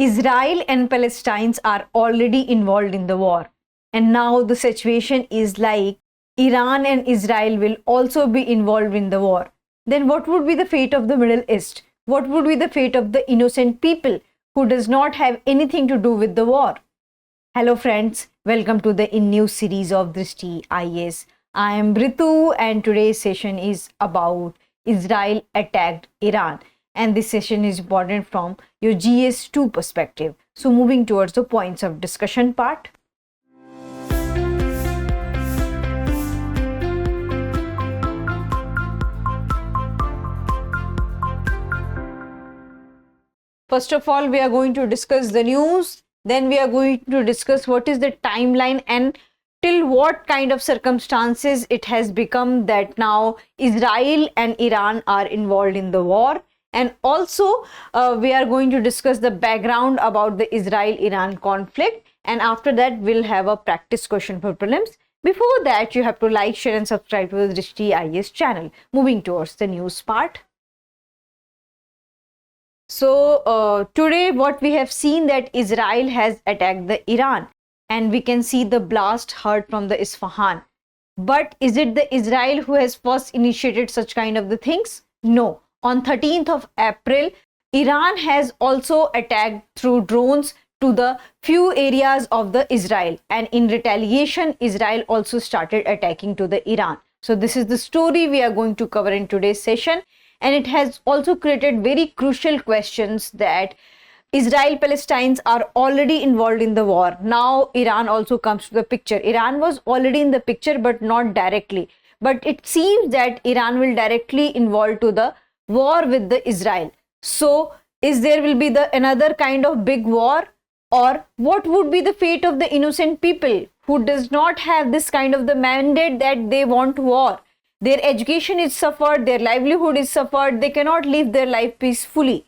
Israel and Palestine are already involved in the war. And now the situation is like Iran and Israel will also be involved in the war. Then what would be the fate of the Middle East? What would be the fate of the innocent people who does not have anything to do with the war? Hello friends, welcome to the in news series of Drishti IAS. I am Ritu and today's session is about Israel attacked Iran. And this session is important from your GS2 perspective. So moving towards the points of discussion part. First of all, we are going to discuss the news. Then we are going to discuss what is the timeline and till what kind of circumstances it has become that now Israel and Iran are involved in the war. And also we are going to discuss the background about the Israel-Iran conflict, and after that we'll have a practice question for prelims. Before that, you have to like, share and subscribe to the Drishti IAS channel. Moving towards the news part. So today what we have seen that Israel has attacked the Iran, and we can see the blast heard from the Isfahan. But is it the Israel who has first initiated such kind of the things? No. On 13th of April, Iran has also attacked through drones to the few areas of the Israel, and in retaliation, Israel also started attacking to the Iran. So this is the story we are going to cover in today's session, and it has also created very crucial questions that Israel-Palestine are already involved in the war. Now Iran also comes to the picture. Iran was already in the picture but not directly. But it seems that Iran will directly involve to the war with the Israel. So is there will be the another kind of big war, or what would be the fate of the innocent people who does not have this kind of the mandate that they want war? Their education is suffered, their livelihood is suffered, they cannot live their life peacefully.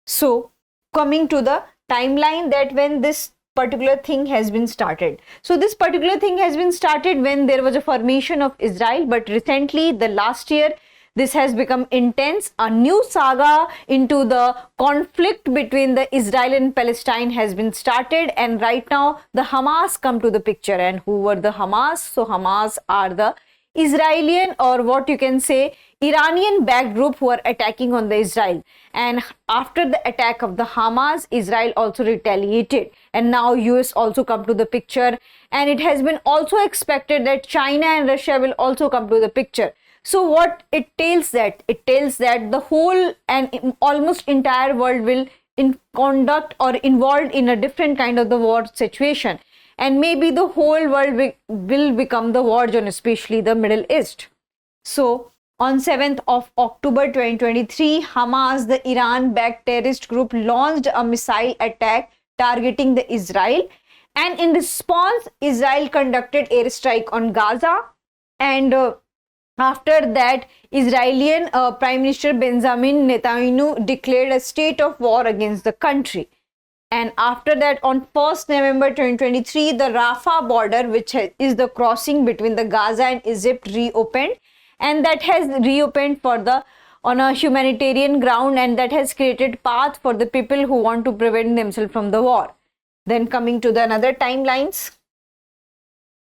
So coming to the timeline that when this particular thing has been started. So this particular thing has been started when there was a formation of Israel, but recently the last year this has become intense. A new saga into the conflict between the Israel and Palestine has been started, and right now the Hamas come to the picture. And who were the Hamas? So Hamas are the Israeli, or what you can say, Iranian backed group who are attacking on the Israel. And after the attack of the Hamas, Israel also retaliated, and now US also come to the picture, and it has been also expected that China and Russia will also come to the picture. So what it tells that? It tells that the whole and almost entire world will conduct or involved in a different kind of the war situation. And maybe the whole world will become the war zone, especially the Middle East. So on 7th of October 2023, Hamas, the Iran-backed terrorist group, launched a missile attack targeting the Israel. And in response, Israel conducted airstrike on Gaza. And after that, Israeli Prime Minister Benjamin Netanyahu declared a state of war against the country. And after that, on 1st November 2023, the Rafah border, which is the crossing between the Gaza and Egypt, reopened. And that has reopened for the on a humanitarian ground, and that has created path for the people who want to prevent themselves from the war. Then coming to the another timelines.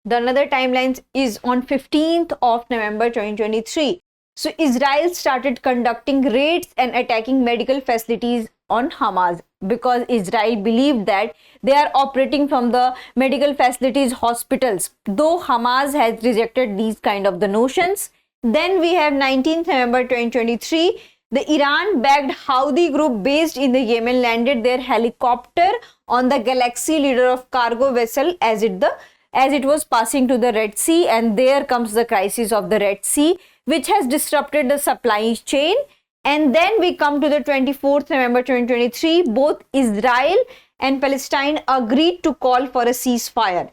The another timelines is on 15th of November 2023. So Israel started conducting raids and attacking medical facilities on Hamas, because Israel believed that they are operating from the medical facilities, hospitals, though Hamas has rejected these kind of the notions. Then we have 19th November 2023, the Iran-backed Houthi group based in the Yemen landed their helicopter on the Galaxy, leader of cargo vessel, as it was passing to the Red Sea, and there comes the crisis of the Red Sea, which has disrupted the supply chain. And then we come to the 24th November 2023, both Israel and Palestine agreed to call for a ceasefire,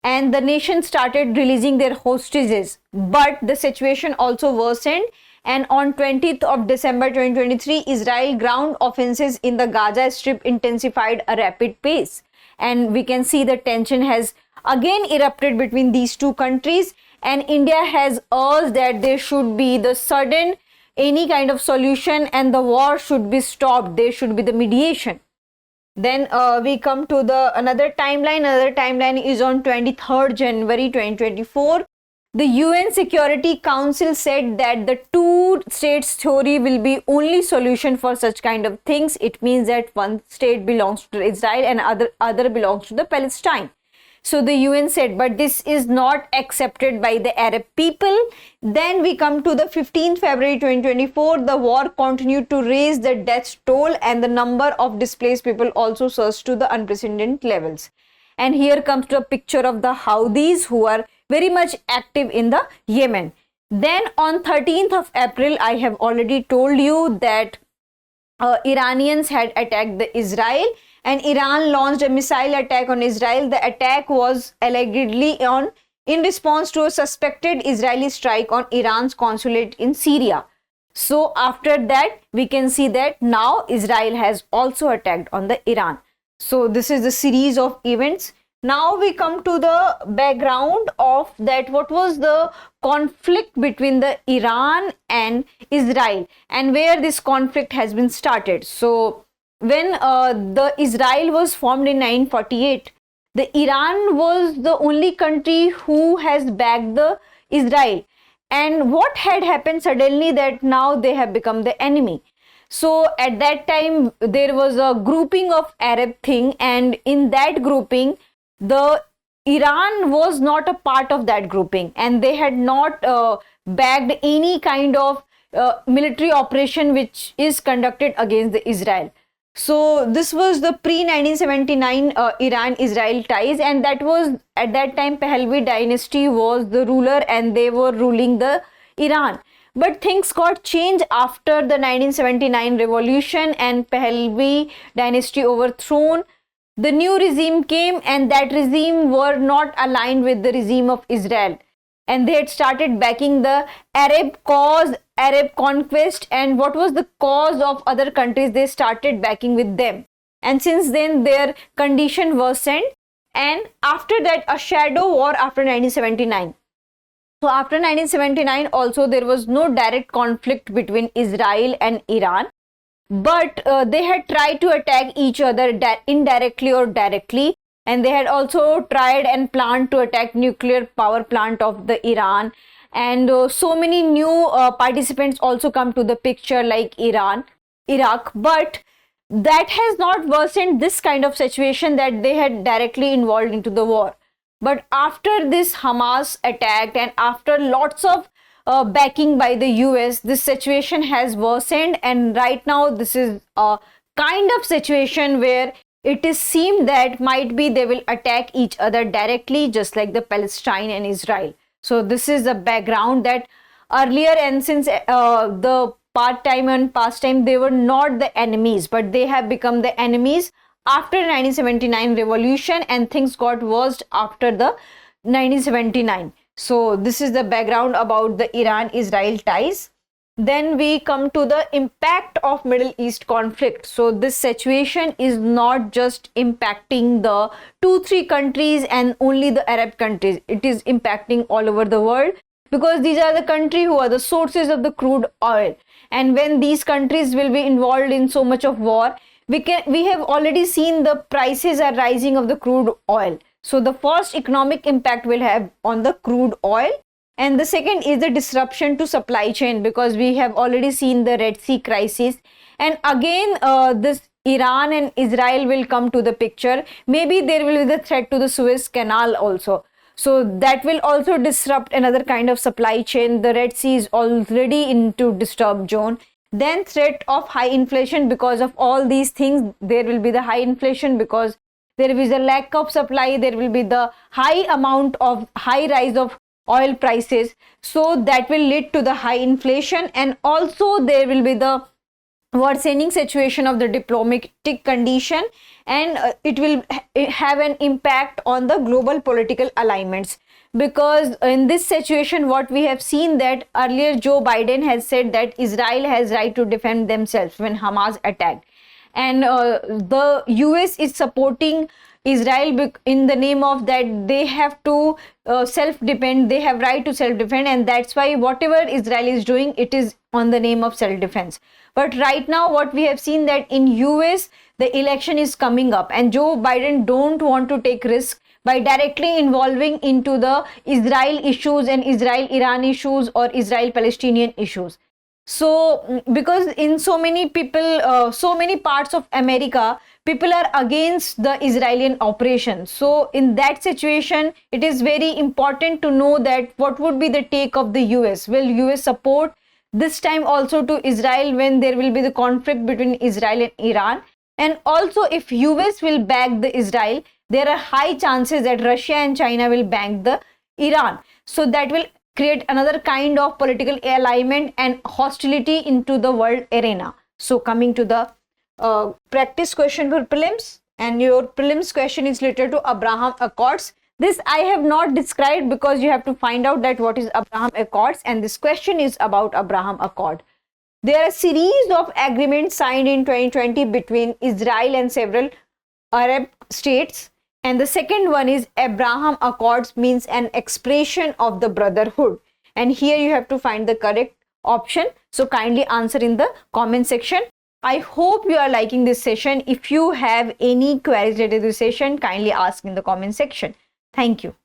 and the nation started releasing their hostages. But the situation also worsened, and on 20th of December 2023, Israel ground offenses in the Gaza Strip intensified a rapid pace, and we can see the tension has again erupted between these two countries, and India has urged that there should be the sudden any kind of solution and the war should be stopped. There should be the mediation. Then we come to the another timeline. Another timeline is on 23rd January 2024. The UN Security Council said that the two states theory will be only solution for such kind of things. It means that one state belongs to Israel and other belongs to the Palestine. So the UN said, but this is not accepted by the Arab people. Then we come to the 15th February 2024. The war continued to raise the death toll and the number of displaced people also surged to the unprecedented levels. And here comes to a picture of the Houthis who are very much active in the Yemen. Then on 13th of April, I have already told you that Iranians had attacked the Israel, and Iran launched a missile attack on Israel. The attack was allegedly in response to a suspected Israeli strike on Iran's consulate in Syria. So after that, we can see that now Israel has also attacked on the Iran. So this is the series of events. Now we come to the background of that, what was the conflict between the Iran and Israel and where this conflict has been started. So when the Israel was formed in 1948, the Iran was the only country who has backed the Israel. And what had happened suddenly that now they have become the enemy. So at that time there was a grouping of Arab thing, and in that grouping the Iran was not a part of that grouping, and they had not backed any kind of military operation which is conducted against the Israel. So this was the pre-1979 Iran-Israel ties, and that was at that time Pahlavi dynasty was the ruler and they were ruling the Iran. But things got changed after the 1979 revolution and Pahlavi dynasty overthrown. The new regime came, and that regime were not aligned with the regime of Israel. And they had started backing the Arab cause, Arab conquest, and what was the cause of other countries, they started backing with them. And since then their condition worsened, and after that a shadow war after 1979. So after 1979 also there was no direct conflict between Israel and Iran, but they had tried to attack each other indirectly or directly, and they had also tried and planned to attack nuclear power plant of the Iran, and so many new participants also come to the picture like Iran, Iraq, but that has not worsened this kind of situation that they had directly involved into the war. But after this Hamas attacked and after lots of backing by the US, this situation has worsened, and right now this is a kind of situation where it is seemed that might be they will attack each other directly, just like the Palestine and Israel. So this is the background that earlier, and since the part-time and pastime, they were not the enemies, but they have become the enemies after 1979 revolution, and things got worse after the 1979. So this is the background about the Iran-Israel ties. Then we come to the impact of Middle East conflict. So this situation is not just impacting the 2-3 countries and only the Arab countries. It is impacting all over the world, because these are the countries who are the sources of the crude oil. And when these countries will be involved in so much of war, we have already seen the prices are rising of the crude oil. So the first economic impact will have on the crude oil, and the second is the disruption to supply chain, because we have already seen the Red Sea crisis, and again this Iran and Israel will come to the picture. Maybe there will be the threat to the Suez Canal also. So that will also disrupt another kind of supply chain. The Red Sea is already into disturbed zone. Then threat of high inflation, because of all these things there will be the high inflation, because there is a lack of supply, there will be the high rise of oil prices, so that will lead to the high inflation, and also there will be the worsening situation of the diplomatic condition, and it will have an impact on the global political alignments. Because in this situation what we have seen that earlier Joe Biden has said that Israel has right to defend themselves when Hamas attacked, and the US is supporting Israel, in the name of that they have to self-defend, they have right to self-defend, and that's why whatever Israel is doing, it is on the name of self-defense. But right now what we have seen that in US the election is coming up, and Joe Biden don't want to take risk by directly involving into the Israel issues and Israel-Iran issues or Israel-Palestinian issues. So because in so many people, so many parts of America, people are against the Israeli operation. So in that situation, it is very important to know that what would be the take of the US. Will US support this time also to Israel when there will be the conflict between Israel and Iran? And also if US will back the Israel, there are high chances that Russia and China will back the Iran. So that will create another kind of political alignment and hostility into the world arena. So coming to the practice question for prelims, and your prelims question is related to Abraham Accords. This I have not described because you have to find out that what is Abraham Accords, and this question is about Abraham Accord. There are a series of agreements signed in 2020 between Israel and several Arab states. And the second one is Abraham Accords means an expression of the brotherhood. And here you have to find the correct option. So kindly answer in the comment section. I hope you are liking this session. If you have any queries related to this session, kindly ask in the comment section. Thank you.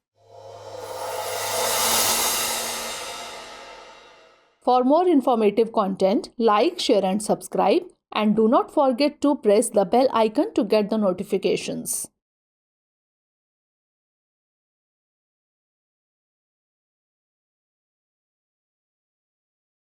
For more informative content, like, share and subscribe. And do not forget to press the bell icon to get the notifications.